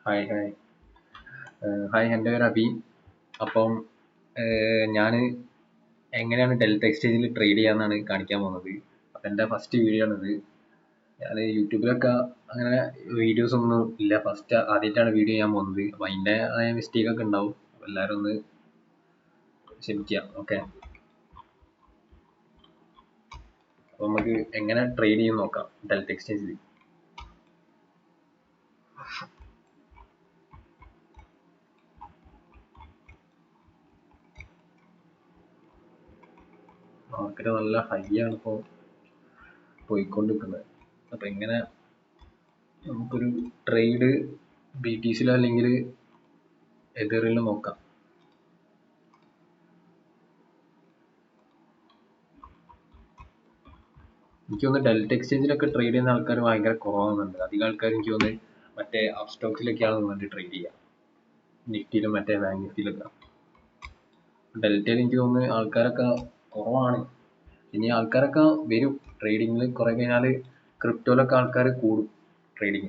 Hi hi hi, എൻ്റെ പേര് അബി. അപ്പം ഞാൻ എങ്ങനെയാണ് ഡെൽറ്റ എക്സ്ചേഞ്ചിൽ ട്രേഡ് ചെയ്യാമെന്നാണ് കാണിക്കാൻ പോകുന്നത്. അപ്പം എൻ്റെ ഫസ്റ്റ് വീഡിയോ ആണിത്. ഞാൻ യൂട്യൂബിലൊക്കെ അങ്ങനെ വീഡിയോസ് ഒന്നും ഇല്ല, ആദ്യമായിട്ടാണ് വീഡിയോ ചെയ്യാൻ പോകുന്നത്. അപ്പം അതിൻ്റെ മിസ്റ്റേക്ക് ഒക്കെ ഉണ്ടാവും, എല്ലാവരും ഒന്ന് ക്ഷമിക്കുക. ഓക്കെ, അപ്പം നമുക്ക് എങ്ങനെ ട്രേഡ് ചെയ്യും നോക്കാം ഡെൽറ്റ എക്സ്ചേഞ്ചിൽ. മാർക്കറ്റ് നല്ല ഹൈ ആണ് ഇപ്പോൾ പോയിക്കൊണ്ടിരിക്കുന്നത്. അപ്പം എങ്ങനെ നമുക്കൊരു ട്രേഡ് BTC അല്ലെങ്കിൽ എതറിൽ നോക്കാം. എനിക്ക് തോന്നുന്നു ഡെൽറ്റ എക്സ്ചേഞ്ചിലൊക്കെ ട്രേഡ് ചെയ്യുന്ന ആൾക്കാർ ഭയങ്കര കുറവാകുന്നുണ്ട്. അധികം ആൾക്കാർ എനിക്ക് തോന്നുന്നു മറ്റേ അപ് സ്റ്റോക്സിലൊക്കെയാണ് തോന്നുന്നുണ്ട് ട്രേഡ് ചെയ്യുക, നിഫ്റ്റിയിലും മറ്റേ ബാങ്ക് നിഫ്റ്റിയിലൊക്കെ. ഡെൽറ്റയിൽ എനിക്ക് തോന്നുന്നു ആൾക്കാരൊക്കെ കുറവാണ്. ഇനി ആൾക്കാരൊക്കെ വരും ട്രേഡിങ്ങിൽ. കുറെ കഴിഞ്ഞാൽ ക്രിപ്റ്റോയിലൊക്കെ ആൾക്കാർ കൂടും, ട്രേഡ്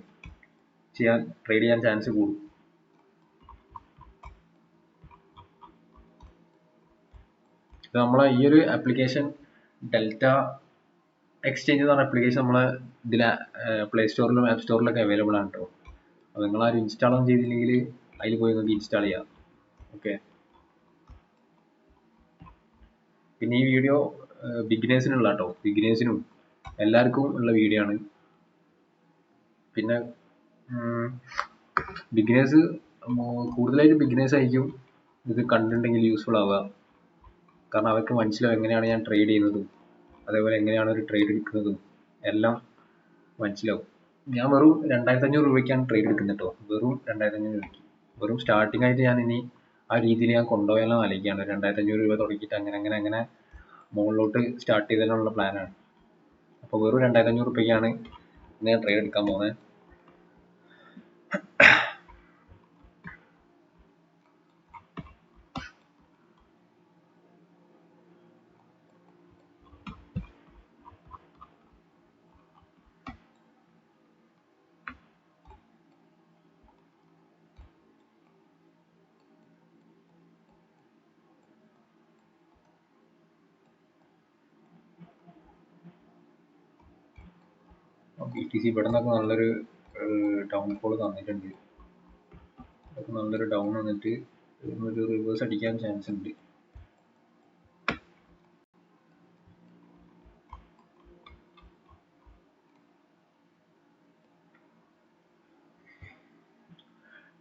ചെയ്യാൻ ചാൻസ് കൂടും. നമ്മളെ ഈ ഒരു ആപ്ലിക്കേഷൻ ഡെൽറ്റ എക്സ്ചേഞ്ച് എന്ന് പറഞ്ഞ ആപ്ലിക്കേഷൻ നമ്മളെ ഇതിലെ പ്ലേ സ്റ്റോറിലും ആപ്പ് സ്റ്റോറിലൊക്കെ അവൈലബിൾ ആണ് കേട്ടോ. അപ്പോൾ നിങ്ങളാരും ഇൻസ്റ്റാൾ ഒന്നും ചെയ്തില്ലെങ്കിൽ അതിൽ പോയി നിങ്ങൾക്ക് ഇൻസ്റ്റാൾ ചെയ്യാം. ഓക്കെ, പിന്നെ ഈ വീഡിയോ ബിഗിനേഴ്സിനുള്ള കേട്ടോ, ബിഗിനേഴ്സിനും എല്ലാവർക്കും ഉള്ള വീഡിയോ ആണ്. പിന്നെ ബിഗിനേഴ്സ് കൂടുതലായിട്ട് ബിഗിനേഴ്സ് ആയിരിക്കും ഇത് കണ്ടിട്ടുണ്ടെങ്കിൽ യൂസ്ഫുൾ ആവുക. കാരണം അവർക്ക് മനസ്സിലാവും എങ്ങനെയാണ് ഞാൻ ട്രേഡ് ചെയ്യുന്നതും അതേപോലെ എങ്ങനെയാണ് ഒരു ട്രേഡ് എടുക്കുന്നതും എല്ലാം മനസ്സിലാവും. ഞാൻ വെറും 2500 രൂപയ്ക്കാണ് ട്രേഡ് എടുക്കുന്നത് കേട്ടോ, വെറും 2500 രൂപയ്ക്ക്. വെറും സ്റ്റാർട്ടിംഗ് ആയിട്ട് ഞാൻ ഇനി ആ രീതിയിൽ ഞാൻ കൊണ്ടുപോയാലോ ആലോചിക്കുകയാണ്. 2500 രൂപ തുടങ്ങിയിട്ട് അങ്ങനെ മുകളിലോട്ട് സ്റ്റാർട്ട് ചെയ്താലുള്ള പ്ലാനാണ്. അപ്പോൾ വെറും 2500 രൂപയ്ക്കാണ് ഞാൻ ട്രേഡ് എടുക്കാൻ പോകുന്നത്. BTC ഇവിടെ നിന്നൊക്കെ നല്ലൊരു ഡൗൺ ഫോൾ തന്നിട്ടുണ്ട്. നല്ലൊരു ഡൗൺ വന്നിട്ട് ഒരു റിവേഴ്സ് അടിക്കാൻ ചാൻസ് ഉണ്ട്.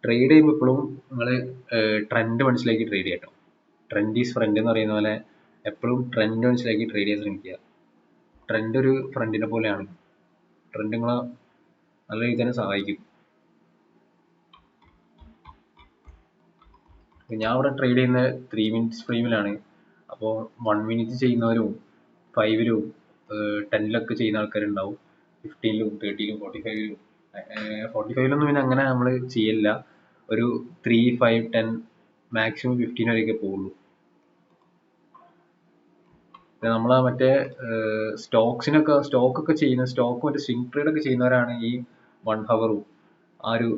ട്രേഡ് ചെയ്യുമ്പോൾ എപ്പോഴും നിങ്ങൾ ട്രെൻഡ് മനസ്സിലാക്കി ട്രേഡ് ചെയ്യട്ടോ. ട്രെൻഡ് ഈസ് ഫ്രണ്ട് എന്ന് പറയുന്ന പോലെ എപ്പോഴും ട്രെൻഡ് മനസ്സിലാക്കി ട്രേഡ് ചെയ്യാൻ ശ്രമിക്കുക. ട്രെൻഡ് ഒരു ഫ്രണ്ടിനെ പോലെയാണ്. ട്രെൻഡ് നിങ്ങളെ നല്ല രീതിയിൽ തന്നെ സഹായിക്കും. ഞാൻ ഇവിടെ ട്രേഡ് ചെയ്യുന്ന 3 minutes ഫ്രെയിമിലാണ്. അപ്പോൾ 1 minute ചെയ്യുന്നവരും 5-ലും 10-ലൊക്കെ ചെയ്യുന്ന ആൾക്കാരുണ്ടാവും, 15-ലും 30-ലും 45-ലും. 45-ലൊന്നും പിന്നെ അങ്ങനെ നമ്മൾ ചെയ്യില്ല. ഒരു 3, 5, 10 മാക്സിമം 15 വരെയൊക്കെ പോവുള്ളൂ. നമ്മളെ മറ്റേ സ്റ്റോക്കൊക്കെ ചെയ്യുന്ന മറ്റേ സ്വിംഗ് ട്രേഡ് ഒക്കെ ചെയ്യുന്നവരാണ് ഈ 1 ഹവറും ആ ഒരു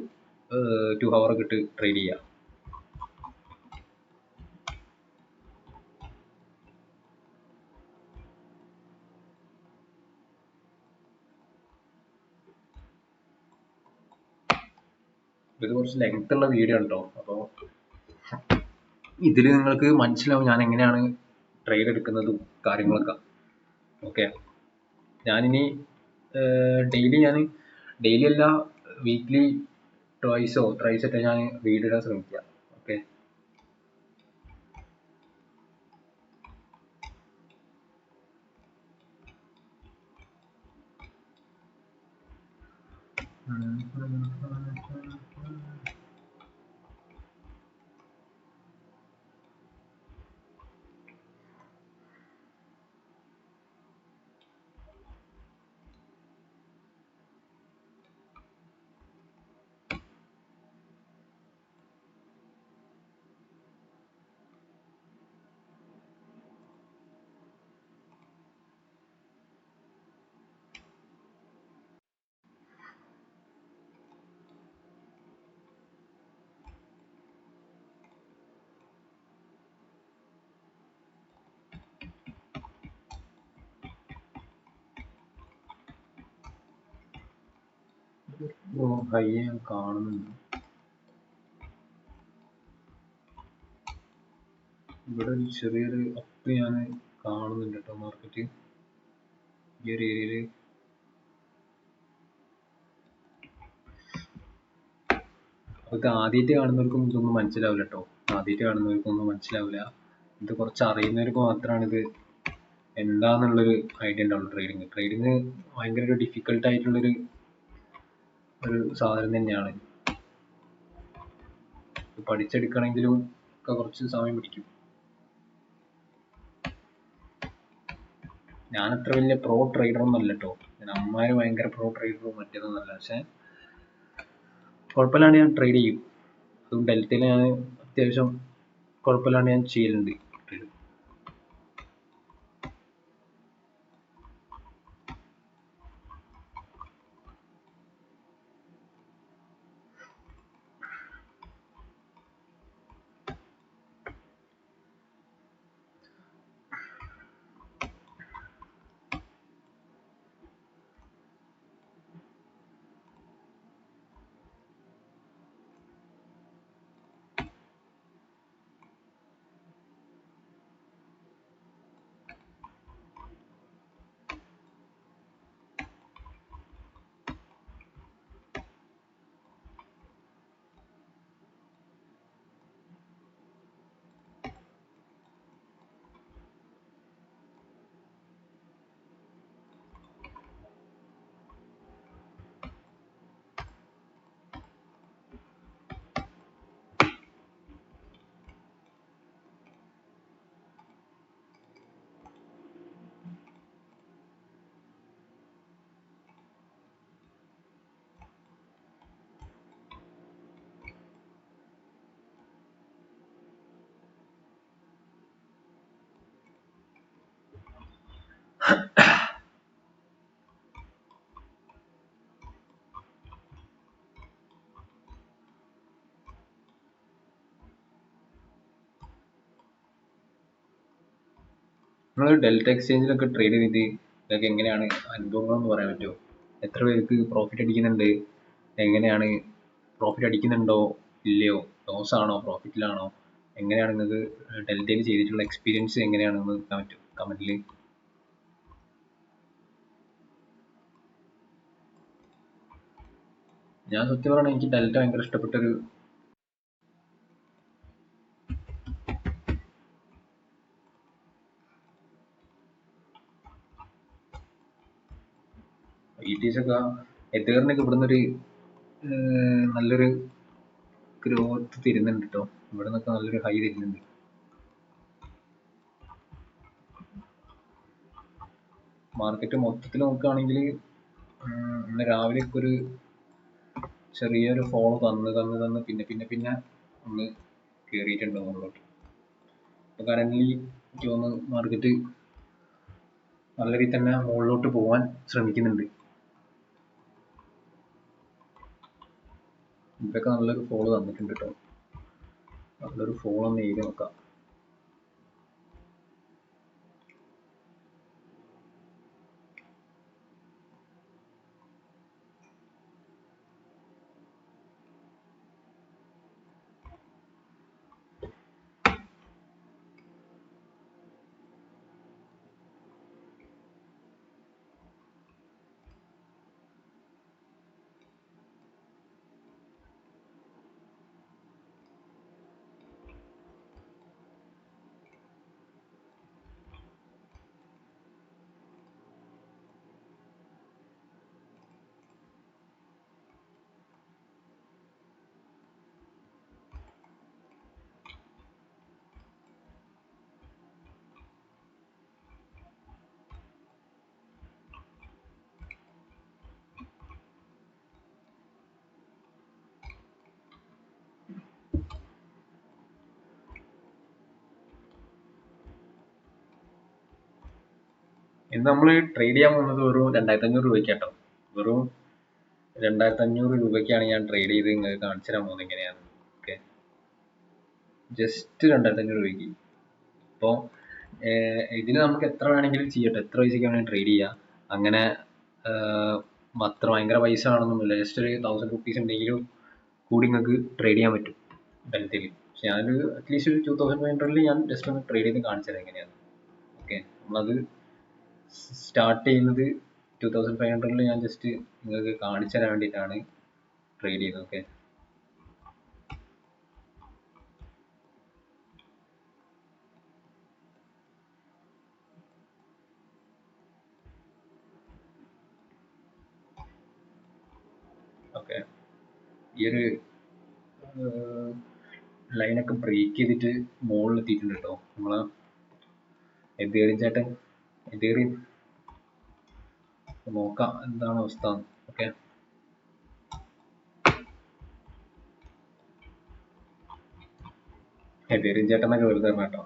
2 ഹവറൊക്കെ ഇട്ട് ട്രേഡ് ചെയ്യുക. ഇത് കുറച്ച് ലെങ്ത് ഉള്ള വീഡിയോ ആണ് കേട്ടോ. അപ്പോൾ ഇതിൽ നിങ്ങൾക്ക് മനസ്സിലാവും ഞാൻ എങ്ങനെയാണ് ട്രേഡ് എടുക്കുന്നതും കാര്യങ്ങളൊക്കെ. ഓക്കെ, ഞാനിനി ഡെയിലി അല്ല, വീക്ക്ലി ട്രൈസോ ഒക്കെ ഞാൻ വീഡിയോ ഇടാൻ ശ്രമിക്കാം. ഓക്കെ, ഹൈ ഞാൻ കാണുന്നുണ്ട്. ഇവിടെ ഒരു ചെറിയൊരു അപ്പ് ഞാൻ കാണുന്നുണ്ട് കേട്ടോ മാർക്കറ്റ് ഈ ഒരു ഏരിയയിൽ. അതൊക്കെ ആദ്യമായിട്ട് കാണുന്നവർക്കും ഇതൊന്നും മനസ്സിലാവില്ല കേട്ടോ. ആദ്യമായിട്ട് കാണുന്നവർക്കൊന്നും മനസ്സിലാവില്ല. ഇത് കുറച്ച് അറിയുന്നവർക്ക് മാത്രമാണ് ഇത് എന്താന്നുള്ളൊരു ഐഡിയ ഉണ്ടാവുള്ളൂ. ട്രേഡിങ് ഭയങ്കര ഒരു ഡിഫിക്കൽട്ട് ആയിട്ടുള്ളൊരു സാധനം തന്നെയാണ്. പഠിച്ചെടുക്കണമെങ്കിലും ഒക്കെ കുറച്ച് സമയം പിടിക്കും. ഞാൻ അത്ര വലിയ പ്രോ ട്രേഡർ ഒന്നും അല്ല കേട്ടോ. അമ്മാര് ഭയങ്കര പ്രോ ട്രേഡറും മറ്റേതൊന്നുമല്ല. പക്ഷെ കുഴപ്പമില്ലാണ്ട് ഞാൻ ട്രേഡ് ചെയ്യും. അതും ഡെൽറ്റയിൽ ഞാൻ അത്യാവശ്യം കുഴപ്പമില്ലാണ്ട് ഞാൻ ചെയ്യലുണ്ട്. നിങ്ങൾ ഡെൽറ്റ എക്സ്ചേഞ്ചിലൊക്കെ ട്രേഡ് ചെയ്ത് ഇതൊക്കെ എങ്ങനെയാണ് അനുഭവങ്ങൾ എന്ന് പറയാൻ പറ്റുമോ? എത്ര പേർക്ക് പ്രോഫിറ്റ് അടിക്കുന്നുണ്ട്? എങ്ങനെയാണ് പ്രോഫിറ്റ് അടിക്കുന്നുണ്ടോ ഇല്ലയോ? ലോസ് ആണോ പ്രോഫിറ്റിലാണോ? എങ്ങനെയാണ് നിങ്ങൾക്ക് ഡെൽറ്റയിൽ ചെയ്തിട്ടുള്ള എക്സ്പീരിയൻസ് എങ്ങനെയാണെന്ന് നോക്കാൻ പറ്റും കമന്റിൽ. ഞാൻ സത്യം പറഞ്ഞാൽ എനിക്ക് ഡെൽറ്റ ഭയങ്കര ഇഷ്ടപ്പെട്ടൊരു ETS ഒക്കെ എത്തേറിനൊക്കെ ഇവിടുന്ന് ഒരു നല്ലൊരു ഗ്രോത്ത് തരുന്നുണ്ട് കേട്ടോ. ഇവിടെ നിന്നൊക്കെ നല്ലൊരു ഹൈ തരുന്നുണ്ട്. മാർക്കറ്റ് മൊത്തത്തിൽ നോക്കുകയാണെങ്കിൽ ഇന്ന് രാവിലെ ഒക്കെ ഒരു ചെറിയൊരു ഫോളോ തന്ന് പിന്നെ ഒന്ന് കയറിയിട്ടുണ്ട് മുകളിലോട്ട്. ഇപ്പൊ കറന്റ് എനിക്ക് തോന്നുന്നു മാർക്കറ്റ് നല്ല രീതിയിൽ തന്നെ മുകളിലോട്ട് പോകാൻ ശ്രമിക്കുന്നുണ്ട്. ഇതൊക്കെ നല്ലൊരു ഫോളോ തന്നിട്ടുണ്ട് കേട്ടോ. നല്ലൊരു ഫോളോ ഒന്ന് എഴുതി നോക്കാം. ഇന്ന് നമ്മൾ ട്രേഡ് ചെയ്യാൻ പോകുന്നത് വെറും 2500 രൂപയ്ക്കാട്ടോ. വെറും 2500 രൂപയ്ക്കാണ് ഞാൻ ട്രേഡ് ചെയ്ത് നിങ്ങൾക്ക് കാണിച്ചു തരാൻ പോകുന്നത് എങ്ങനെയാണ്. ഓക്കെ, ജസ്റ്റ് 2500 രൂപയ്ക്ക്. അപ്പോൾ ഇതിന് നമുക്ക് എത്ര വേണമെങ്കിലും ചെയ്യട്ടെ, എത്ര പൈസയ്ക്ക് വേണമെങ്കിൽ ട്രേഡ് ചെയ്യാം. അങ്ങനെ അത്ര ഭയങ്കര പൈസ ആണെന്നൊന്നുമില്ല. ജസ്റ്റ് ഒരു 1000 rupees ഉണ്ടെങ്കിലും കൂടി നിങ്ങൾക്ക് ട്രേഡ് ചെയ്യാൻ പറ്റും ഡെൽറ്റയിൽ. പക്ഷെ ഞാനൊരു അറ്റ്ലീസ്റ്റ് ഒരു 2500 ഞാൻ ജസ്റ്റ് ഒന്ന് ട്രേഡ് ചെയ്ത് കാണിച്ചു തരാം എങ്ങനെയാണ്. ഓക്കെ, നമ്മളത് സ്റ്റാർട്ട് ചെയ്യുന്നത് 2500 ഞാൻ ജസ്റ്റ് നിങ്ങൾക്ക് കാണിച്ചു തരാൻ വേണ്ടിയിട്ടാണ് ട്രേഡ് ചെയ്യുന്നത്. ഓക്കെ, ഓക്കെ ഈ ഒരു ലൈനൊക്കെ ബ്രേക്ക് ചെയ്തിട്ട് മുകളിൽ എത്തിയിട്ടുണ്ട് കേട്ടോ നമ്മളെ എതേറിയം ചേട്ടൻ. എതേറിയം നോക്കാം എന്താണ് അവസ്ഥ. ഓക്കെ, എതേറിയം ചേട്ടനൊക്കെ വെറുതെ കേട്ടോ.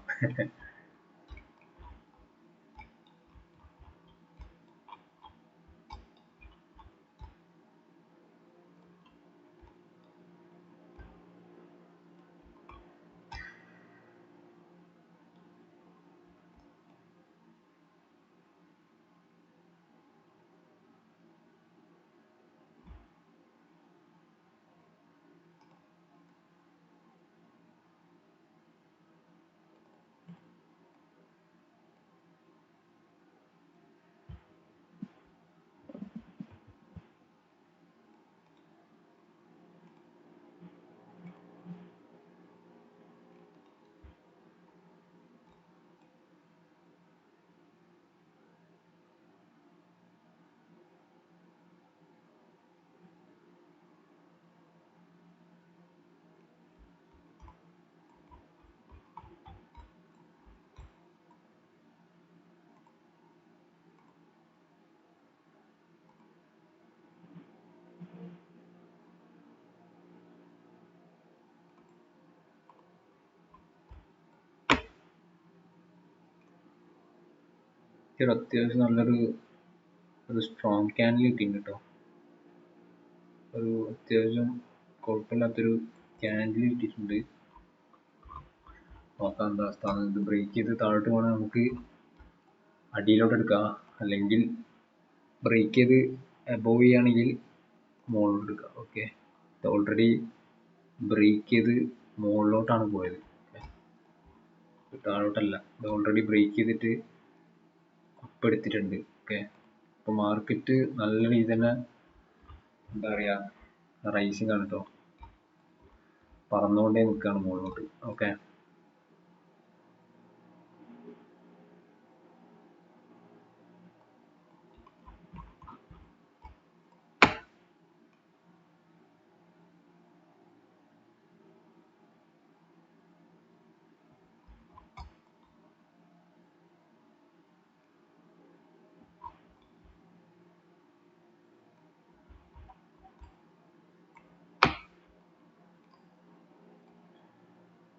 അത്യാവശ്യം നല്ലൊരു സ്ട്രോങ് ക്യാൻഡിൽ കിട്ടിയിട്ടുണ്ട് കേട്ടോ. ഒരു അത്യാവശ്യം കുഴപ്പമില്ലാത്തൊരു ക്യാൻഡിൽ കിട്ടിയിട്ടുണ്ട്. നോക്കാം എന്താ അവസ്ഥ. ഇത് ബ്രേക്ക് ചെയ്ത് താഴോട്ട് പോകണമെങ്കിൽ നമുക്ക് അടിയിലോട്ട് എടുക്കാം, അല്ലെങ്കിൽ ബ്രേക്ക് ചെയ്ത് അബോവ് ചെയ്യുകയാണെങ്കിൽ മുകളിലോട്ട് എടുക്കാം. ഓക്കെ, ഇത് ഓൾറെഡി ബ്രേക്ക് ചെയ്ത് മുകളിലോട്ടാണ് പോയത്, താഴോട്ടല്ല. ഇത് ഓൾറെഡി ബ്രേക്ക് ചെയ്തിട്ട് അപ്പ് എടുത്തിട്ടുണ്ട്. ഓക്കെ, അപ്പോൾ മാർക്കറ്റ് നല്ല രീതിയിൽ തന്നെ എന്താ പറയുക റൈസിങ് ആണ് കേട്ടോ, പറന്നുകൊണ്ടേ നിൽക്കുകയാണ് മുകളിലോട്ട്. ഓക്കെ,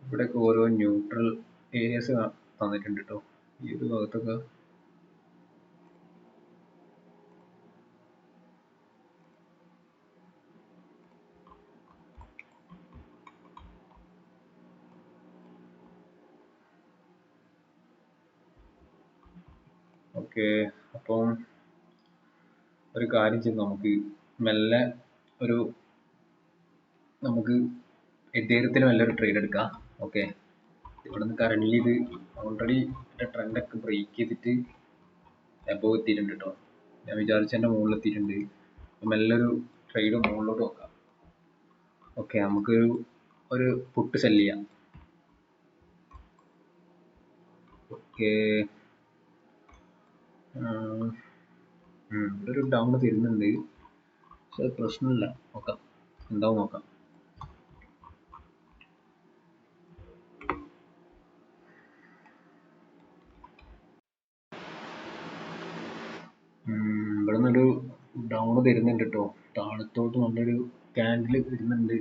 ഇവിടെയൊക്കെ ഓരോ ന്യൂട്രൽ ഏരിയാസ് തന്നിട്ടുണ്ട് കേട്ടോ. ഈ ഒരു ഭാഗത്തൊക്കെ ഓക്കെ. അപ്പം ഒരു കാര്യം ചെയ്ത് നമുക്ക് മെല്ലെ ഒരു നമുക്ക് എതേറിയത്തിൽ മെല്ലെ ഒരു ട്രേഡ് എടുക്കാം. ഓക്കെ, ഇവിടെ നിന്ന് കറന്റ് ഇത് ഓൾറെഡി ട്രെൻഡൊക്കെ ബ്രേക്ക് ചെയ്തിട്ട് എബോവ് എത്തിയിട്ടുണ്ട് കേട്ടോ. ഞാൻ വിചാരിച്ചതിൻ്റെ മുകളിൽ എത്തിയിട്ടുണ്ട്. മെല്ലെ ഒരു ട്രേഡ് മുകളിലോട്ട് നോക്കാം. ഓക്കെ, നമുക്കൊരു ഒരു പുട്ട് സെല് ചെയ്യാം. ഓക്കെ, ഇവിടെ ഒരു ഡൗൺ തരുന്നുണ്ട്, പക്ഷെ പ്രശ്നമില്ല. നോക്കാം എന്താവും നോക്കാം. ഇവിടെ നിന്നൊരു ഡൗൺ തരുന്നുണ്ട് കേട്ടോ. താഴത്തോട്ട് നല്ലൊരു ക്യാൻഡിൽ വരുന്നുണ്ട്.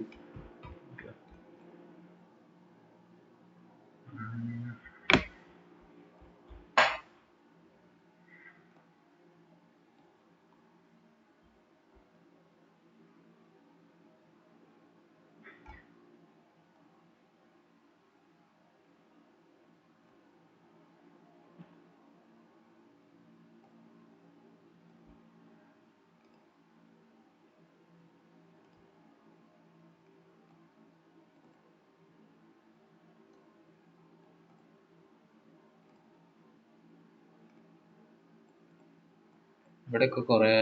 ഇവിടെയൊക്കെ കുറേ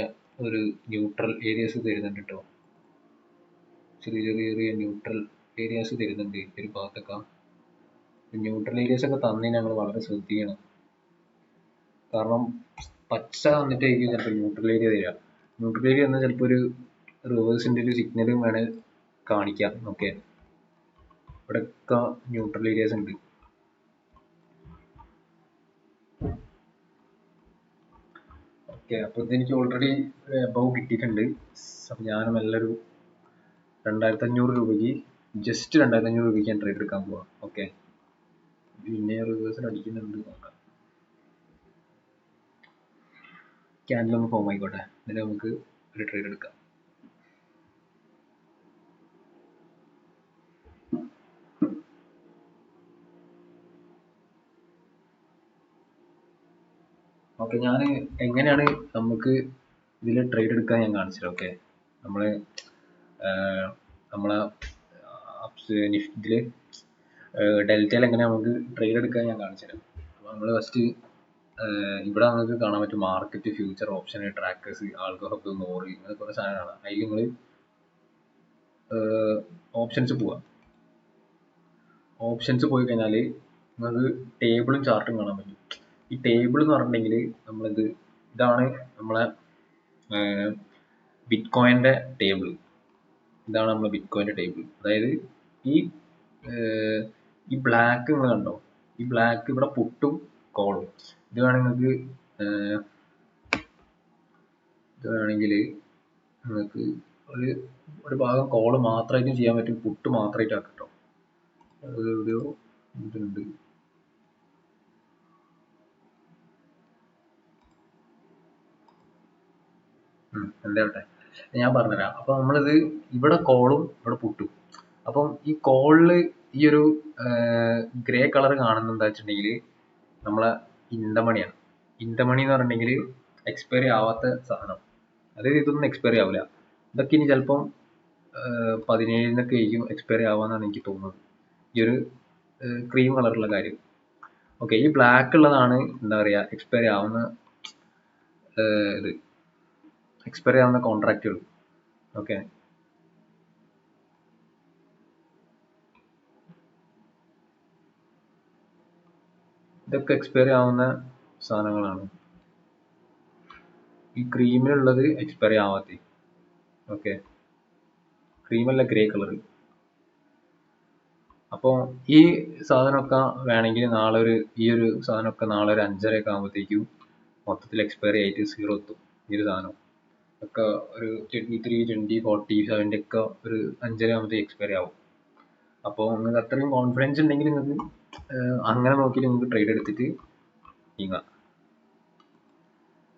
ഒരു ന്യൂട്രൽ ഏരിയാസ് തരുന്നുണ്ട് കേട്ടോ. ചെറിയ ചെറിയ ചെറിയ ന്യൂട്രൽ ഏരിയാസ് തരുന്നുണ്ട് ഒരു ഭാഗത്തൊക്കെ. ന്യൂട്രൽ ഏരിയാസ് ഒക്കെ തന്നതിന് ഞങ്ങൾ വളരെ ശ്രദ്ധിക്കണം. കാരണം പച്ച വന്നിട്ടായിരിക്കും ചിലപ്പോൾ ന്യൂട്രൽ ഏരിയ തരിക. ന്യൂട്രൽ ഏരിയ എന്നാൽ ചിലപ്പോൾ ഒരു റിവേഴ്സിൻ്റെ ഒരു സിഗ്നലും വേണേൽ കാണിക്കാം. ഓക്കെ, ഇവിടെയൊക്കെ ന്യൂട്രൽ ഏരിയാസ് ഉണ്ട്. ഓക്കെ, അപ്പോൾ ഇതെനിക്ക് ഓൾറെഡി എബവ് കിട്ടിയിട്ടുണ്ട്. അപ്പം ഞാൻ നല്ലൊരു 2500 രൂപയ്ക്ക്, ജസ്റ്റ് 2500 രൂപയ്ക്ക് ഞാൻ ട്രേഡ് എടുക്കാൻ പോവാം. ഓക്കെ, പിന്നെ റിവേഴ്സിൽ അടിക്കുന്നുണ്ട് നോക്കാം. ക്യാൻഡിൽ ഒന്ന് ഫോം ആയിക്കോട്ടെ, എന്നിട്ട് നമുക്ക് ഒരു ട്രേഡ് എടുക്കാം. ഓക്കെ, ഞാൻ എങ്ങനെയാണ് നമുക്ക് ഇതിൽ ട്രേഡ് എടുക്കാൻ ഞാൻ കാണിച്ചത്. ഓക്കെ, നമ്മൾ നമ്മളെ നിഫ്റ്റിയിൽ ഡെൽറ്റയിൽ എങ്ങനെയാണ് നമുക്ക് ട്രേഡ് എടുക്കാൻ ഞാൻ കാണിച്ചത്. അപ്പോൾ നമ്മൾ ഫസ്റ്റ് ഇവിടെ നമുക്ക് കാണാൻ പറ്റും market, future, option, trackers, algo hub, മോറി, ഇങ്ങനെ കുറേ സാധനങ്ങളാണ്. അതിൽ നിങ്ങൾ ഓപ്ഷൻസ് പോവാം. ഓപ്ഷൻസ് പോയി കഴിഞ്ഞാൽ നിങ്ങൾക്ക് ടേബിളും ചാർട്ടും കാണാൻ പറ്റും. ഈ ടേബിൾ എന്ന് പറഞ്ഞിട്ടുണ്ടെങ്കിൽ ഇതാണ് നമ്മളെ ബിറ്റ് കോയിൻ്റെ ടേബിൾ. ഇതാണ് നമ്മളെ ബിറ്റ് കോയിൻ്റെ ടേബിൾ. അതായത് ഈ ബ്ലാക്ക് നിങ്ങൾ കണ്ടോ, ഈ ബ്ലാക്ക് ഇവിടെ പുട്ടും കോളും. ഇത് വേണമെങ്കിൽ നിങ്ങൾക്ക് ഒരു ഭാഗം കോള് മാത്രമായിട്ടും ചെയ്യാൻ പറ്റും, പുട്ട് മാത്രമായിട്ട് ആക്കാം കേട്ടോ. ഒരു ഇതുണ്ട്. എന്താവട്ടെ, ഞാൻ പറഞ്ഞുതരാം. അപ്പോൾ നമ്മളിത് ഇവിടെ കോളും ഇവിടെ പുട്ടും. അപ്പം ഈ കോളിൽ ഈ ഒരു ഗ്രേ കളർ കാണുന്നത് എന്താ വെച്ചിട്ടുണ്ടെങ്കിൽ നമ്മളെ ഇന്തമണിയാണ്. ഇന്തമണി എന്ന് പറഞ്ഞിട്ടുണ്ടെങ്കിൽ എക്സ്പയറി ആവാത്ത സാധനം. അതായത് ഇതൊന്നും എക്സ്പയറി ആവില്ല. ഇതൊക്കെ ഇനി ചിലപ്പം 17-നൊക്കെ ആയിരിക്കും എക്സ്പയറി ആവാന്നാണ് എനിക്ക് തോന്നുന്നത്, ഈ ഒരു ക്രീം കളറുള്ള കാര്യം. ഓക്കെ, ഈ ബ്ലാക്ക് ഉള്ളതാണ് എന്താ പറയുക എക്സ്പയറി ആവുന്ന എക്സ്പയറി ആവുന്ന കോൺട്രാക്റ്റുകൾ. ഓക്കെ, ഇതൊക്കെ എക്സ്പയറി ആവുന്ന സാധനങ്ങളാണ്. ഈ ക്രീമിലുള്ളത് എക്സ്പയറി ആവാത്ത. ഓക്കെ, ക്രീമല്ല, ഗ്രേ കളർ. അപ്പോൾ ഈ സാധനമൊക്കെ വേണമെങ്കിൽ ഈ ഒരു സാധനമൊക്കെ നാളെ ഒരു 5:30 ആകുമ്പോഴത്തേക്കും മൊത്തത്തിൽ എക്സ്പയറി ആയിട്ട് 0 എത്തും. ഈ ഒരു സാധനം ഒക്കെ ഒരു 23, 20, 47 ഒക്കെ ഒരു 5:30 ആകുമ്പോഴത്തേക്ക് എക്സ്പയറി ആവും. അപ്പോൾ നിങ്ങൾക്ക് അത്രയും കോൺഫിഡൻസ് ഉണ്ടെങ്കിൽ നിങ്ങൾക്ക് അങ്ങനെ നോക്കിയിട്ട് നിങ്ങൾക്ക് ട്രേഡ് എടുത്തിട്ട് നീങ്ങാം.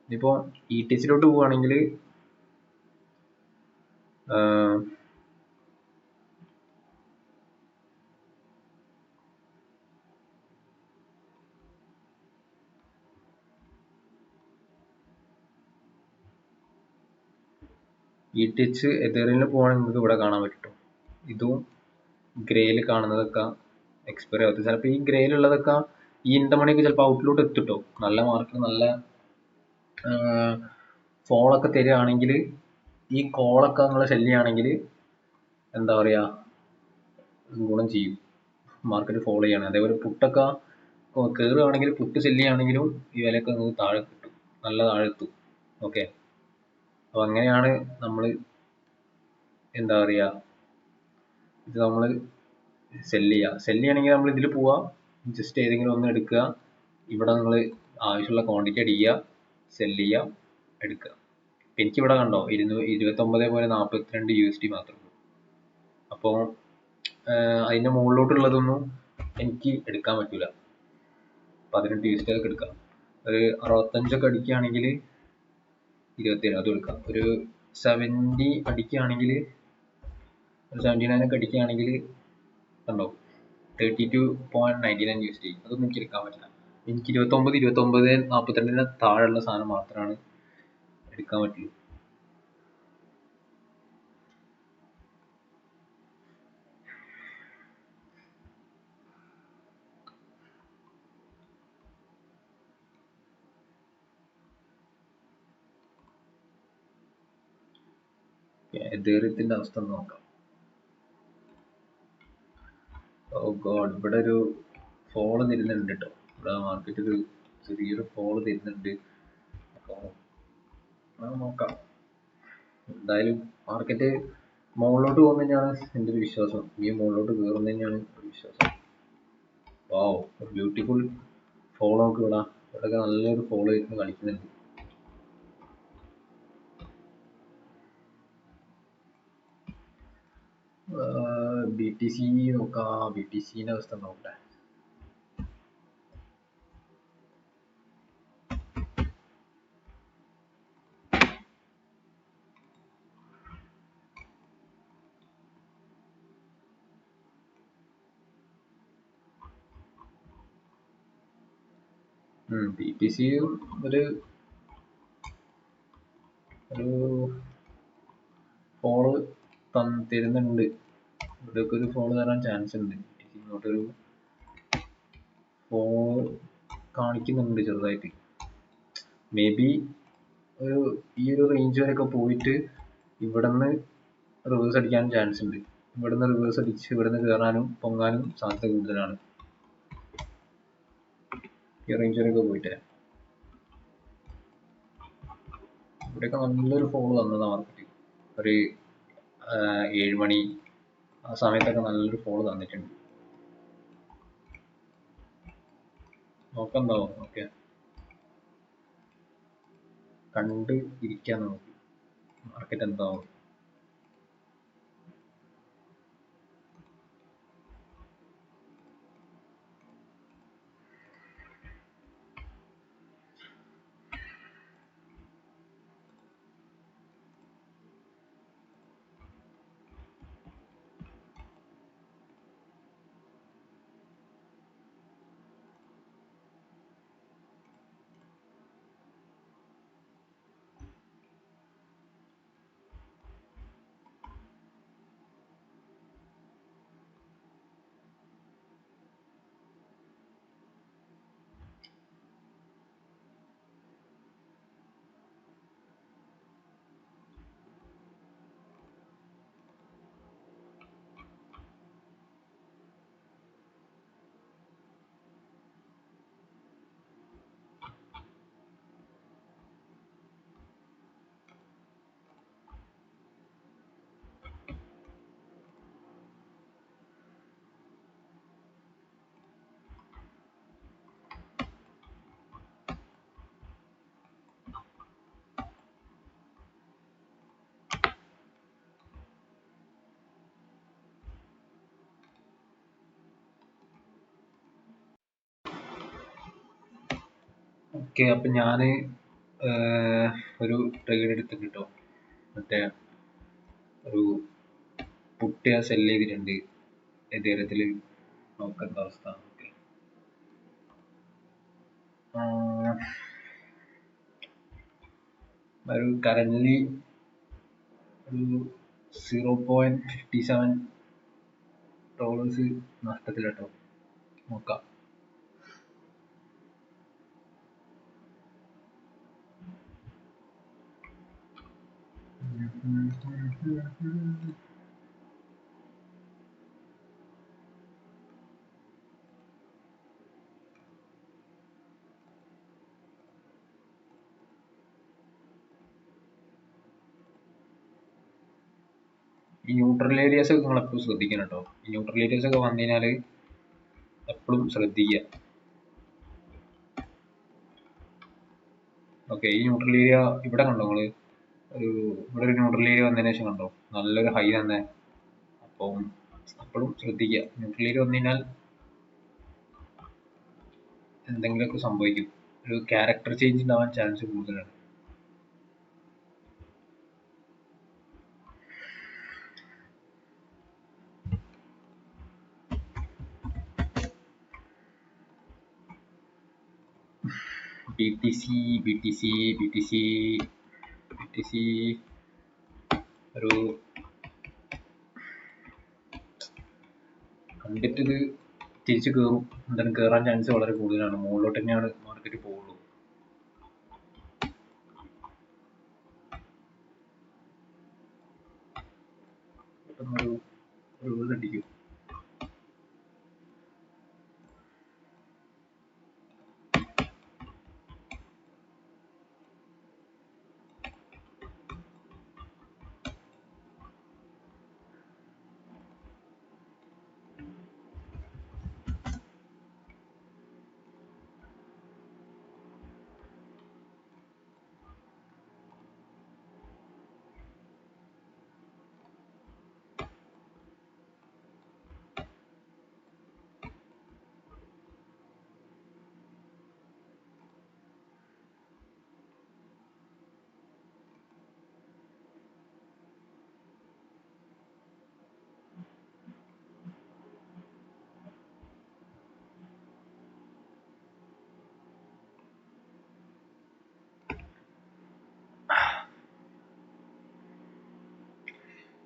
ഇപ്പോൾ ETH പോവുകയാണെങ്കിൽ ETH എതേറിയമിൽ പോവുകയാണെങ്കിൽ നിങ്ങൾക്ക് ഇവിടെ കാണാൻ പറ്റും. ഇതും ഗ്രേയിൽ കാണുന്നതൊക്കെ എക്സ്പയറി ആവത്ത്. ചിലപ്പോൾ ഈ ഗ്രേയിലുള്ളതൊക്കെ ഈ ഇന്തമണിക്ക് ചിലപ്പോൾ ഔട്ടിലോട്ട് എത്തിട്ടോ. നല്ല മാർക്ക്, നല്ല ഫോളൊക്കെ തരികയാണെങ്കിൽ, ഈ കോളൊക്കെ നിങ്ങൾ സെല് ചെയ്യുകയാണെങ്കിൽ എന്താ പറയുക ഗുണം ചെയ്യും. മാർക്കറ്റ് ഫോളോ ചെയ്യണം. അതേപോലെ പുട്ടൊക്കെ കയറുകയാണെങ്കിൽ, പുട്ട് സെല് ചെയ്യുകയാണെങ്കിലും ഈ വിലയൊക്കെ നിങ്ങൾക്ക് താഴെ കിട്ടും, നല്ല താഴെ എത്തും. ഓക്കെ, അപ്പോൾ അങ്ങനെയാണ് നമ്മൾ എന്താ പറയുക ഇത് നമ്മൾ സെല് ചെയ്യണമെങ്കിൽ നമ്മൾ ഇതിൽ പോവുക, ജസ്റ്റ് ഏതെങ്കിലും ഒന്ന് എടുക്കുക, ഇവിടെ നിങ്ങൾ ആവശ്യമുള്ള ക്വാണ്ടിറ്റി അടിക്കുക, സെല് ചെയ്യുക, എടുക്കുക. എനിക്കിവിടെ കണ്ടോ 29.42 USD മാത്രമേ ഉള്ളൂ. അപ്പോൾ അതിൻ്റെ മുകളിലോട്ടുള്ളതൊന്നും എനിക്ക് എടുക്കാൻ പറ്റില്ല. 18 USD ഒക്കെ എടുക്കാം. ഒരു 65 അടിക്കുകയാണെങ്കിൽ 27 അതും എടുക്കാം. ഒരു 70 അടിക്കുകയാണെങ്കിൽ, ഒരു 79 അടിക്കുകയാണെങ്കിൽ കണ്ടോ 32.99 USD. അതൊന്നും എനിക്ക് എടുക്കാൻ പറ്റില്ല. എനിക്ക് 29.42 താഴെയുള്ള സാധനം മാത്രമാണ് എടുക്കാൻ പറ്റുള്ളൂ. എതേറിയത്തിന്റെ അവസ്ഥ ഒന്ന് നോക്കാം. ഓ ഗോഡ്, ഇവിടെ ഒരു ഫോള് തരുന്നുണ്ട് കേട്ടോ. ഇവിടെ മാർക്കറ്റിൽ ചെറിയൊരു ഫോള് തരുന്നുണ്ട്. അപ്പോൾ നോക്കാം. എന്തായാലും മാർക്കറ്റ് മുകളിലോട്ട് പോകുന്ന തന്നെയാണ് എൻ്റെ ഒരു വിശ്വാസം. ഈ മുകളിലോട്ട് കയറുന്ന തന്നെയാണ് ഒരു വിശ്വാസം. വാവ്, ബ്യൂട്ടിഫുൾ ഫോളോ ഒക്കെ ഇവിടെയൊക്കെ നല്ലൊരു ഫോളോ ഇരുന്ന് കളിക്കുന്നുണ്ട്. BTC നോക്കാം. BTCന്റെ അവസ്ഥ നോക്കട്ടെ. BTC ഒരു ഫോള് തരുന്നുണ്ട്. ഇവിടെയൊക്കെ ഒരു ഫോള് തരാൻ ചാൻസ് ഉണ്ട്. ഇങ്ങോട്ടൊരു ഫോള് കാണിക്കുന്നുണ്ട് ചെറുതായിട്ട്. മേ ബി ഈ ഒരു റേഞ്ച് വരെയൊക്കെ പോയിട്ട് ഇവിടുന്ന് റിവേഴ്സ് അടിക്കാൻ ചാൻസ് ഉണ്ട്. ഇവിടുന്ന് റിവേഴ്സ് അടിച്ച് ഇവിടുന്ന് കയറാനും പൊങ്ങാനും സാധ്യത കൂടുതലാണ്. ഈ റേഞ്ച് വരെയൊക്കെ പോയിട്ട് ഇവിടെയൊക്കെ നല്ലൊരു ഫോള് തന്നതാണ് മാർക്കറ്റ്. ഒരു 7 മണി ആ സമയത്തൊക്കെ നല്ലൊരു ഫോള് തന്നിട്ടുണ്ട്. നോക്കാം എന്താവും. ഓക്കെ, കണ്ട് ഇരിക്കാൻ നമുക്ക് മാർക്കറ്റ് എന്താവും. ഓക്കെ, അപ്പം ഞാൻ ഒരു ട്രേഡ് എടുത്തിട്ട് കേട്ടോ. മറ്റേ ഒരു പുട്ട് ഞാൻ സെല് ചെയ്തിട്ടുണ്ട് എതേറിയത്തിൽ. നോക്കാം എന്താ അവസ്ഥ. ഓക്കെ, ഒരു കറന്റ്ലി ഒരു $0.57 നഷ്ടത്തിലാട്ടോ. നോക്കാം. ഈ ന്യൂട്രൽ ഏരിയാസ് ഒക്കെ നിങ്ങൾ എപ്പോഴും ശ്രദ്ധിക്കണം കേട്ടോ. ഈ ന്യൂട്രൽ ഏരിയാസ് ഒക്കെ വന്നു കഴിഞ്ഞാൽ എപ്പോഴും ശ്രദ്ധിക്കുക. ഓക്കെ, ഈ ന്യൂട്രൽ ഏരിയ ഇവിടെ കണ്ടോ നിങ്ങൾ? ഇവിടെ ഒരു ന്യൂട്രൽ ഏരിയ വന്നതിന് ശേഷം കണ്ടോ നല്ലൊരു ഹൈ തന്നെ. അപ്പം എപ്പോഴും ശ്രദ്ധിക്കുക. ന്യൂട്രൽ ഏരിയ വന്നു കഴിഞ്ഞാൽ എന്തെങ്കിലുമൊക്കെ സംഭവിക്കും. ഒരു ക്യാരക്ടർ ചേഞ്ച് ഉണ്ടാവാൻ ചാൻസ് കൂടുതലാണ്. BTC ഒരു കണ്ടിട്ട് ഇത് തിരിച്ചു കയറും. എന്തായാലും കയറാൻ ചാൻസ് വളരെ കൂടുതലാണ്. മുകളിലോട്ട് തന്നെയാണ് മാർക്കറ്റ് പോകുള്ളൂ. പെട്ടെന്നൊരു അടിക്കും.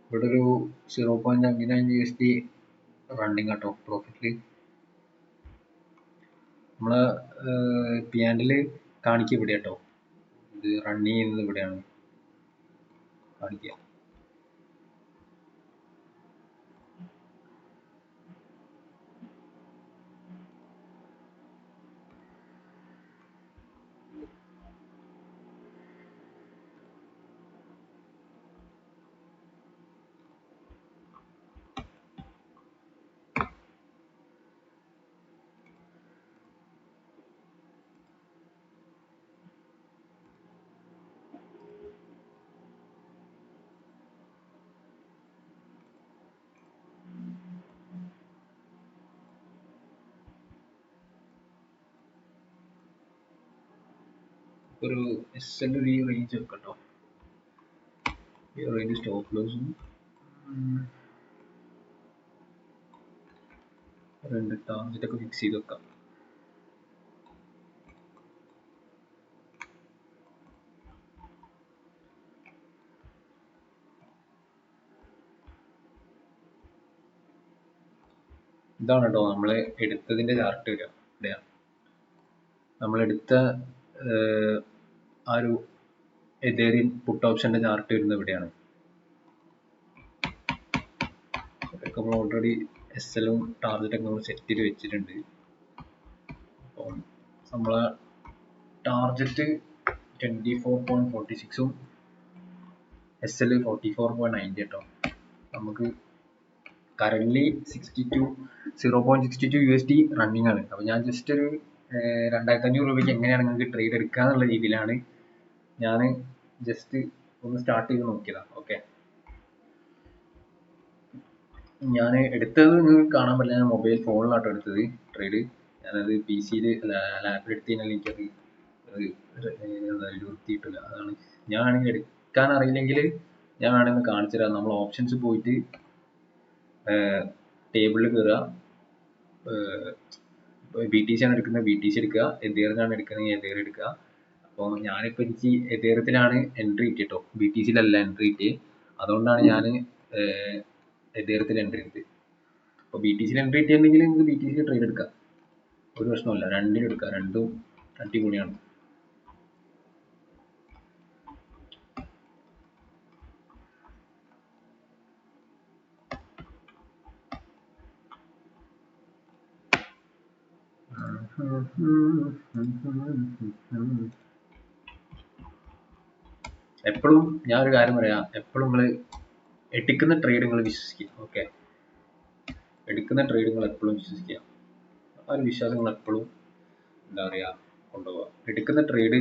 ഇവിടെ ഒരു 0.99 USD റണ്ണിങ് കേട്ടോ പ്രോഫിറ്റില്. നമ്മളെ പിയാൻഡില് കാണിക്കുക ഇവിടെ കേട്ടോ, ഇത് റൺ ചെയ്യുന്നത് ഇവിടെയാണ് കാണിക്കുക. ഒരു SL ഒരു റേഞ്ച് വെക്കട്ടോ, ഈ റേഞ്ച് സ്റ്റോപ്പ് ലോസും 2 ടാർഗറ്റ് ഒക്കെ ഫിക്സ് ചെയ്ത് വെക്കാം. ഇതാണ് കേട്ടോ നമ്മൾ എടുത്തതിന്റെ ചാർട്ട് വരിക. ഇവിടെയാണ് നമ്മളെടുത്ത ആ ഒരു എതേറിയം പുട്ട് ഓപ്ഷന്റെ ചാർട്ട് വരുന്നത് ഇവിടെയാണ്. അതൊക്കെ നമ്മൾ ഓൾറെഡി SL-ഉം ടാർഗറ്റൊക്കെ നമ്മൾ സെറ്റ് ചെയ്ത് വെച്ചിട്ടുണ്ട്. അപ്പം നമ്മളെ ടാർഗറ്റ് 24.46-ഉം SL 44.90 കേട്ടോ. നമുക്ക് കറന്റ് 0.62 USD റണ്ണിങ് ആണ്. അപ്പൊ ഞാൻ ജസ്റ്റ് ഒരു 2500 രൂപയ്ക്ക് എങ്ങനെയാണ് നിങ്ങൾക്ക് ട്രേഡ് എടുക്കുക എന്നുള്ള രീതിയിലാണ് ഞാൻ ജസ്റ്റ് ഒന്ന് സ്റ്റാർട്ട് ചെയ്ത് നോക്കിയതാ. ഓക്കെ, ഞാൻ എടുത്തത് നിങ്ങൾക്ക് കാണാൻ പറ്റില്ല, ഞാൻ മൊബൈൽ ഫോണിലാട്ടോ എടുത്തത് ട്രേഡ്. ഞാനത് PC-യിൽ ലാപ്പിൽ എടുത്ത് കഴിഞ്ഞാൽ എനിക്കത് വൃത്തിയിട്ടില്ല. അതാണ് ഞാൻ വേണമെങ്കിൽ എടുക്കാൻ അറിയില്ലെങ്കിൽ ഞാൻ വേണമെങ്കിൽ കാണിച്ചു തരാം. നമ്മൾ ഓപ്ഷൻസ് പോയിട്ട് ടേബിളിൽ കയറുക, BTC ആണ് എടുക്കുന്നത് BTC എടുക്കുക, എതേറിയമാണ് എടുക്കുന്നത് എതേറിയം എടുക്കുക. അപ്പോൾ ഞാനിപ്പോൾ എനിക്ക് എതേറിയത്തിലാണ് എൻട്രി കിട്ടിട്ടോ, BTC-യിലല്ല എൻട്രി കിട്ടിയത്. അതുകൊണ്ടാണ് ഞാൻ എതേറിയത്തിൽ എൻട്രി എടുത്തത്. അപ്പോൾ BTC-യിൽ എൻട്രി കിട്ടിയിട്ടുണ്ടെങ്കിൽ നിങ്ങൾക്ക് BTC-യിൽ ട്രേഡ് എടുക്കാം, ഒരു പ്രശ്നമല്ല, രണ്ടിനും എടുക്കാം, രണ്ടും അടിപൊളിയാണ്. എപ്പോഴും ഞാൻ ഒരു കാര്യം പറയാം, എപ്പോഴും നിങ്ങൾ എടുക്കുന്ന ട്രേഡ് നിങ്ങൾ വിശ്വസിക്കുക. ഓക്കെ, എടുക്കുന്ന ട്രേഡ് നിങ്ങൾ എപ്പോഴും വിശ്വസിക്കുക. ആ ഒരു വിശ്വാസം നിങ്ങൾ എപ്പോഴും എന്താ പറയുക കൊണ്ടുപോവുക. എടുക്കുന്ന ട്രേഡ്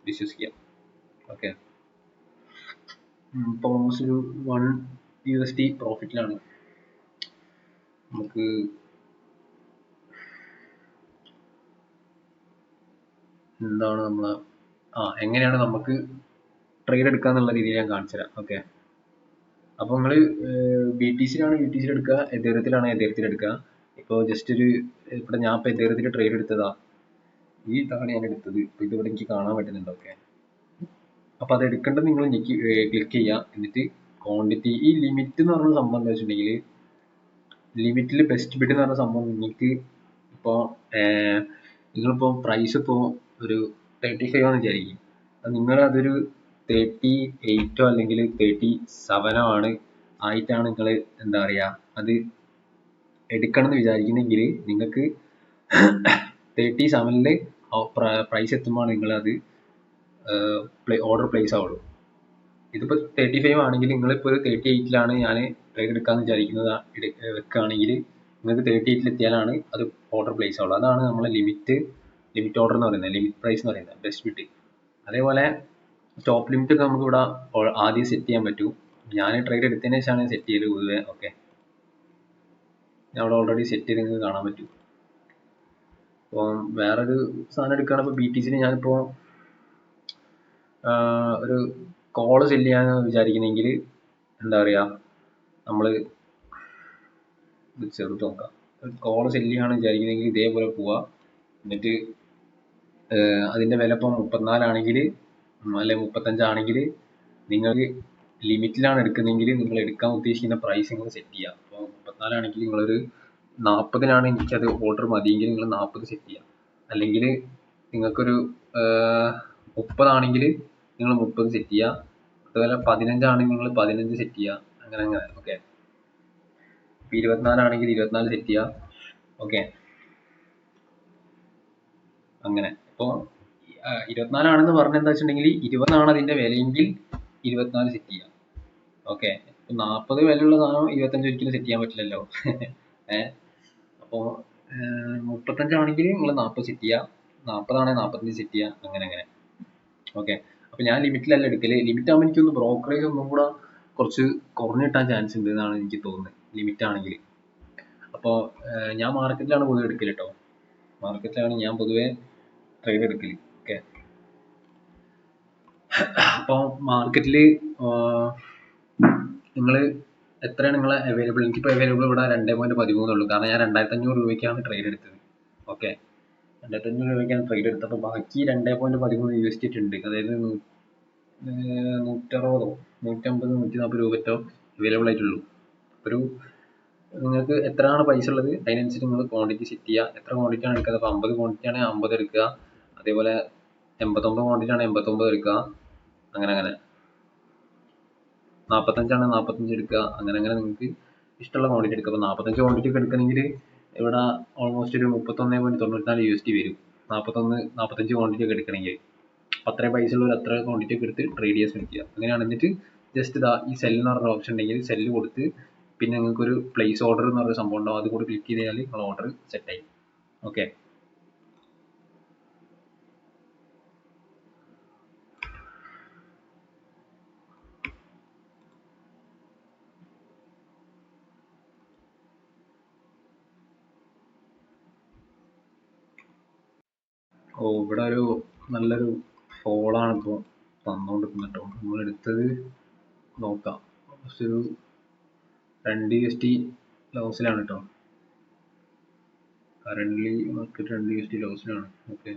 വിശ്വസിക്കുക. ഓക്കെ, ഇപ്പോൾ ഓൾമോസ്റ്റ് ഒരു 1 USD പ്രോഫിറ്റിലാണ്. നമുക്ക് എന്താണ് നമ്മൾ എങ്ങനെയാണ് നമുക്ക് ട്രേഡ് എടുക്കുക എന്നുള്ള രീതിയിൽ ഞാൻ കാണിച്ചു തരാം. ഓക്കെ, അപ്പോൾ നിങ്ങൾ BTC-യിലാണ് BTC-യിൽ എടുക്കുക, എതേറിയത്തിലാണ് എതേറിയത്തിൽ എടുക്കുക. ഇപ്പോൾ ജസ്റ്റ് ഒരു ഇവിടെ ഞാൻ ഇപ്പോൾ എതേറിയത്തിൽ ട്രേഡ് എടുത്തതാ, ഈ ഇതാണ് ഞാൻ എടുത്തത്. ഇപ്പോൾ ഇതിവിടെ എനിക്ക് കാണാൻ പറ്റുന്നുണ്ട്. ഓക്കെ, അപ്പോൾ അത് എടുക്കേണ്ടത് നിങ്ങൾ ക്ലിക്ക് ചെയ്യുക, എന്നിട്ട് ക്വാണ്ടിറ്റി ഈ ലിമിറ്റ് എന്ന് പറഞ്ഞ സംഭവം എന്താ വെച്ചിട്ടുണ്ടെങ്കിൽ, ലിമിറ്റിൽ ബെസ്റ്റ് ബിഡ് എന്ന് പറഞ്ഞ സംഭവം നിങ്ങൾക്ക് ഇപ്പോൾ നിങ്ങളിപ്പോൾ പ്രൈസ് ഇപ്പോൾ ഒരു 35 ആണെന്ന് വിചാരിക്കും, അത് നിങ്ങളതൊരു 38 അല്ലെങ്കിൽ 37 ആണ് ആയിട്ടാണ് നിങ്ങൾ എന്താ പറയുക അത് എടുക്കണം എന്ന് വിചാരിക്കുന്നെങ്കിൽ നിങ്ങൾക്ക് 37 പ്രൈസ് എത്തുമ്പോൾ നിങ്ങളത് ഓർഡർ പ്ലേസ് ആവുള്ളൂ. ഇതിപ്പോൾ 35 ആണെങ്കിൽ നിങ്ങളിപ്പോൾ ഒരു 38 ഞാൻ ട്രേഡ് എടുക്കാമെന്ന് വിചാരിക്കുന്നത് വെക്കുകയാണെങ്കിൽ നിങ്ങൾക്ക് 38 എത്തിയാലാണ് അത് ഓർഡർ പ്ലേസ് ആവുള്ളൂ. അതാണ് നമ്മളെ ലിമിറ്റ് ഓർഡർ എന്ന് പറയുന്നത്, ലിമിറ്റ് പ്രൈസ് എന്ന് പറയുന്നത്, ബെസ്റ്റ് ബിഡ്. അതേപോലെ സ്റ്റോപ്പ് ലിമിറ്റ് ഒക്കെ നമുക്ക് ഇവിടെ ആദ്യം സെറ്റ് ചെയ്യാൻ പറ്റും. ഞാൻ ട്രേഡ് എടുത്തതിന് ശേഷമാണ് സെറ്റ് ചെയ്ത് പൊതുവെ. ഓക്കെ, ഞാൻ അവിടെ ഓൾറെഡി സെറ്റ് ചെയ്ത് നിങ്ങൾക്ക് കാണാൻ പറ്റും. അപ്പോൾ വേറൊരു സാധനം എടുക്കുകയാണ്. ഇപ്പോൾ BTC ഞാനിപ്പോൾ ഒരു കോള് സെല് ചെയ്യാന്ന് വിചാരിക്കുന്നെങ്കിൽ എന്താ പറയുക, നമ്മൾ ചെറുത് നോക്കാം. കോള് സെല് ചെയ്യാന്ന് വിചാരിക്കുന്നെങ്കിൽ ഇതേപോലെ പോവുക. എന്നിട്ട് അതിൻ്റെ വില ഇപ്പോൾ 34 ആണെങ്കിൽ അല്ലെങ്കിൽ 35 ആണെങ്കിൽ നിങ്ങൾക്ക് ലിമിറ്റിലാണ് എടുക്കുന്നതെങ്കിൽ നിങ്ങൾ എടുക്കാൻ ഉദ്ദേശിക്കുന്ന പ്രൈസ് നിങ്ങൾ സെറ്റ് ചെയ്യുക. അപ്പോൾ 34 ആണെങ്കിൽ നിങ്ങളൊരു 40-നാണ് എനിക്കത് ഓർഡർ മതിയെങ്കിൽ നിങ്ങൾ 40 സെറ്റ് ചെയ്യുക. അല്ലെങ്കിൽ നിങ്ങൾക്കൊരു 30 ആണെങ്കിൽ നിങ്ങൾ 30 സെറ്റ് ചെയ്യുക. അതുപോലെ 15 ആണെങ്കിൽ നിങ്ങൾ 15 സെറ്റ് ചെയ്യുക. അങ്ങനെ. ഓക്കെ, ഇപ്പോൾ 24 ആണെങ്കിൽ 24 സെറ്റ് ചെയ്യുക. ഓക്കെ, അങ്ങനെ. ഇപ്പോൾ 24 ആണെന്ന് പറഞ്ഞെന്താ വെച്ചിട്ടുണ്ടെങ്കിൽ 20 ആണ് അതിൻ്റെ വിലയെങ്കിൽ 24 സെറ്റ് ചെയ്യാം. ഓക്കെ, ഇപ്പോൾ 40 വിലയുള്ള സാധനം 25 ഒരിക്കലും സെറ്റ് ചെയ്യാൻ പറ്റില്ലല്ലോ. അപ്പോൾ 35 ആണെങ്കിൽ നിങ്ങൾ 40 സെറ്റ് ചെയ്യുക, 40 ആണെങ്കിൽ 45 സെറ്റ് ചെയ്യുക, അങ്ങനെ. ഓക്കെ, അപ്പോൾ ഞാൻ ലിമിറ്റിലല്ല എടുക്കല്. ലിമിറ്റ് ആകുമ്പോൾ എനിക്കൊന്ന് ബ്രോക്കറേജ് ഒന്നും കൂടെ കുറച്ച് കുറഞ്ഞ് കിട്ടാൻ ചാൻസ് ഉണ്ട് എന്നാണ് എനിക്ക് തോന്നുന്നത്, ലിമിറ്റ് ആണെങ്കിൽ. അപ്പോൾ ഞാൻ മാർക്കറ്റിലാണ് പൊതുവെ എടുക്കൽ കേട്ടോ. മാർക്കറ്റിലാണ് ഞാൻ പൊതുവെ ട്രേഡ് എടുക്കൽ. ഓക്കെ, അപ്പോൾ മാർക്കറ്റിൽ നിങ്ങൾ എത്രയാണ് നിങ്ങളെ അവൈലബിൾ? എനിക്കിപ്പോൾ അവൈലബിൾ ഇവിടെ 2.13 ഉള്ളൂ. കാരണം ഞാൻ 2500 രൂപയ്ക്കാണ് ട്രേഡ് എടുത്തത്. ഓക്കെ, 2500 രൂപയ്ക്കാണ് ട്രേഡ് എടുത്തത്. അപ്പോൾ ബാക്കി 2.13 USD ഉണ്ട്. അതായത് 160, 150, 140 രൂപറ്റോ അവൈലബിൾ ആയിട്ടുള്ളൂ. ഒരു നിങ്ങൾക്ക് എത്രയാണ് പൈസ ഉള്ളത് അതിനനുസരിച്ച് നിങ്ങൾ ക്വാണ്ടിറ്റി സെറ്റ് ചെയ്യുക. എത്ര ക്വാണ്ടിറ്റി ആണ് എടുക്കുന്നത്? അപ്പോൾ 50 ക്വാണ്ടിറ്റി ആണെങ്കിൽ 50 എടുക്കുക. അതേപോലെ 89 ക്വാണ്ടിറ്റി ആണെങ്കിൽ 89 എടുക്കുക. അങ്ങനെ 45 ആണെങ്കിൽ 45 എടുക്കുക. അങ്ങനെ നിങ്ങൾക്ക് ഇഷ്ടമുള്ള ക്വാണ്ടിറ്റി എടുക്കുക. അപ്പോൾ 45 ക്വാണ്ടിറ്റി ഒക്കെ എടുക്കണമെങ്കിൽ ഇവിടെ ഓൾമോസ്റ്റ് ഒരു 31.94 USD വരും. 45 ക്വാണ്ടിറ്റി ഒക്കെ എടുക്കണമെങ്കിൽ അത്രയും പൈസ ഉള്ളവർ അത്ര ക്വാണ്ടിറ്റി ഒക്കെ എടുത്ത് ട്രേഡ് ചെയ്യാൻ ശ്രമിക്കുക. അങ്ങനെയാണ്. എന്നിട്ട് ജസ്റ്റ് ഇതാ ഈ സെല്ല് എന്ന് പറഞ്ഞ ഓപ്ഷൻ ഉണ്ടെങ്കിൽ സെല്ല് കൊടുത്ത് പിന്നെ നിങ്ങൾക്കൊരു പ്ലേസ് ഓർഡർ എന്ന് പറഞ്ഞ സംഭവം ഉണ്ടാവും. അത് കൂടി ക്ലിക്ക് ചെയ്ത് കഴിഞ്ഞാൽ നിങ്ങൾ ഓർഡർ സെറ്റായി. ഓക്കെ, ഇവിടെ ഒരു നല്ലൊരു ഫോളാണ് ഇപ്പോൾ തന്നുകൊണ്ടിരിക്കുന്നത് കേട്ടോ. നമ്മൾ എടുത്തത് നോക്കാം. ഫസ്റ്റ് ഒരു 2 USD ലോസിലാണ് കേട്ടോ. Currently market 2 USD ലോസിലാണ്. ഓക്കെ,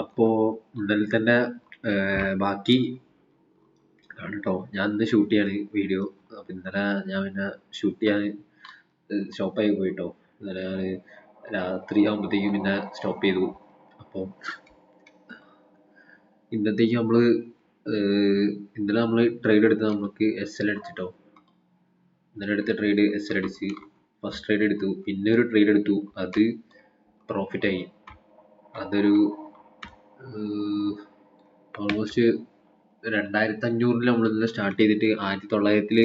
അപ്പോൾ ഇന്നലെ തന്നെ ബാക്കി ആണ് കേട്ടോ. ഞാൻ ഇന്ന് ഷൂട്ട് ചെയ്യാണ് വീഡിയോ. അപ്പോൾ ഇന്നലെ ഞാൻ പിന്നെ ഷൂട്ട് ചെയ്യാൻ സ്റ്റോപ്പായി പോയിട്ടോ. ഇന്നലെ ഞാൻ രാത്രി ആകുമ്പോഴത്തേക്കും പിന്നെ സ്റ്റോപ്പ് ചെയ്തു. അപ്പോൾ ഇന്നത്തേക്ക് ഇന്നലെ നമ്മൾ ട്രേഡ് എടുത്തത് നമുക്ക് SL അടിച്ചിട്ടോ. ഇന്നലെ എടുത്ത ട്രേഡ് SL അടിച്ച് ഫസ്റ്റ് ട്രേഡ് എടുത്തു. പിന്നെ ഒരു ട്രേഡ് എടുത്തു, അത് പ്രോഫിറ്റായി. അതൊരു ഓൾമോസ്റ്റ് 2500 നമ്മൾ ഇന്നലെ സ്റ്റാർട്ട് ചെയ്തിട്ട് 1900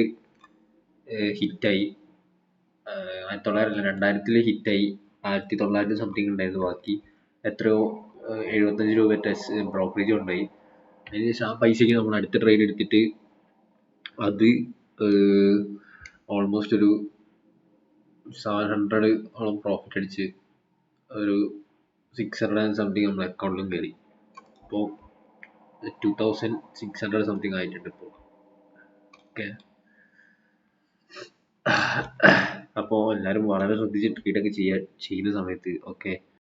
ഹിറ്റായി. 2000 ഹിറ്റായി. 1900 സംതിങ് ഉണ്ടായിരുന്നു. ബാക്കി എത്രയോ 75 രൂപ ബ്രോക്കറേജ് ഉണ്ടായി. അതിനുശേഷം ആ പൈസയ്ക്ക് നമ്മൾ അടുത്ത ട്രേഡ് എടുത്തിട്ട് അത് ഓൾമോസ്റ്റ് ഒരു 700 ഓളം പ്രോഫിറ്റ് അടിച്ച് ഒരു 600 സംതിങ് നമ്മുടെ അക്കൗണ്ടിലും കയറി. ഇപ്പോൾ 2600 സംതിങ് ആയിട്ടുണ്ട് ഇപ്പോൾ. ഓക്കെ, അപ്പോൾ എല്ലാവരും വളരെ ശ്രദ്ധിച്ച് ട്രേഡൊക്കെ ചെയ്യുന്ന സമയത്ത് ഓക്കെ